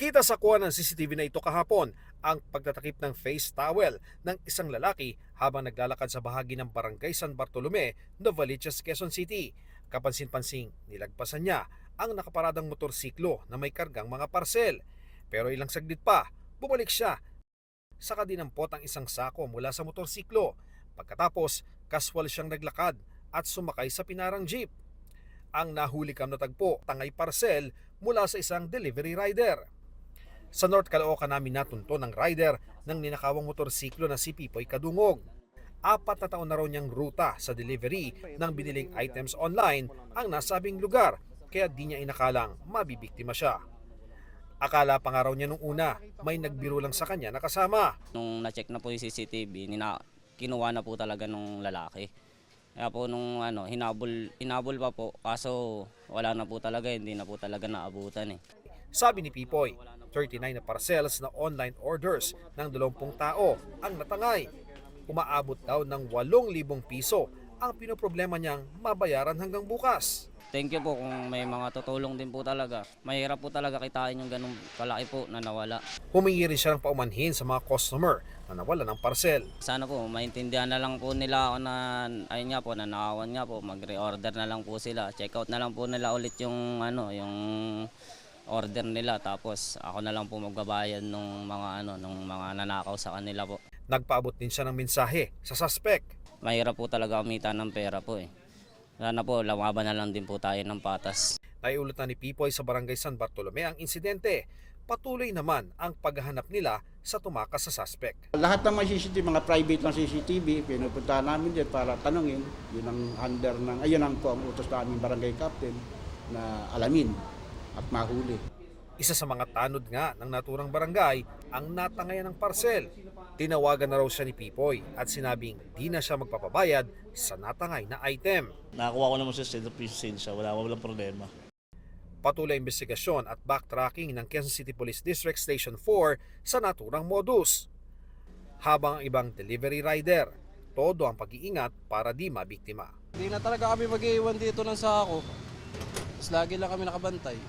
Kita sa kuha ng CCTV na ito kahapon ang pagtatakip ng face towel ng isang lalaki habang naglalakad sa bahagi ng Barangay San Bartolome, Novaliches, Quezon City. Kapansin-pansing nilagpasan niya ang nakaparadang motorsiklo na may kargang mga parsel. Pero ilang saglit pa, bumalik siya. Saka dinampot ang isang sako mula sa motorsiklo. Pagkatapos, kaswal siyang naglakad at sumakay sa pinarang jeep. Ang nahuli kam na tagpo, tangay parcel mula sa isang delivery rider. Sa North Caloocan namin natunto ng rider ng ninakawang motorsiklo na si Pipoy Kadungog. 4 na taon na raw niyang ruta sa delivery ng biniling items online ang nasabing lugar, kaya di niya inakalang mabibiktima siya. Akala pa nga raw niya nung una, may nagbiro lang sa kanya na kasama. Nung na-check na po yung CCTV, kinuha na po talaga nung lalaki. Kaya po nung hinabol pa po, kaso wala na po talaga, hindi na po talaga naabutan eh. Sabi ni Pipoy, 39 na parcels na online orders ng 20 tao ang natangay. Umaabot daw ng 8,000 piso ang pinoproblema niyang mabayaran hanggang bukas. Thank you po kung may mga tutulong din po talaga. Mahirap po talaga kitain yung ganung kalaki po na nawala. Humingi rin siya ng paumanhin sa mga customer na nawala ng parcel. Sana po maintindihan na lang po nila ako na ayun nga po, nanakawan nga po, mag-reorder na lang po sila. Check out na lang po nila ulit yung yung order nila, tapos ako na lang po magbabayad ng mga nanakaw sa kanila po. Nagpaabot din siya ng mensahe sa suspect. Mahirap po talaga kumita ng pera po eh. Sana po lawaban na lang din po tayo ng patas. Naiulat na ni Pipoy sa Barangay San Bartolome ang insidente. Patuloy naman ang paghahanap nila sa tumakas sa suspect. Lahat ng mga CCTV, mga private ng CCTV, pinupuntahan namin din para tanungin. Yun ang under ng, ayun ang po ang utos na aming barangay captain na alamin at mahuli. Isa sa mga tanod nga ng naturang barangay ang natangayan ng parcel. Tinawagan na raw siya ni Pipoy at sinabing di na siya magpapabayad sa natangay na item. Nakakuha ko naman sa state of lisensya, walang problema. Patuloy investigasyon at backtracking ng Quezon City Police District Station 4 sa naturang modus. Habang ang ibang delivery rider, todo ang pag-iingat para di mabiktima. Hindi na talaga kami mag-iwan dito ng sako. Lagi lang kami nakabantay.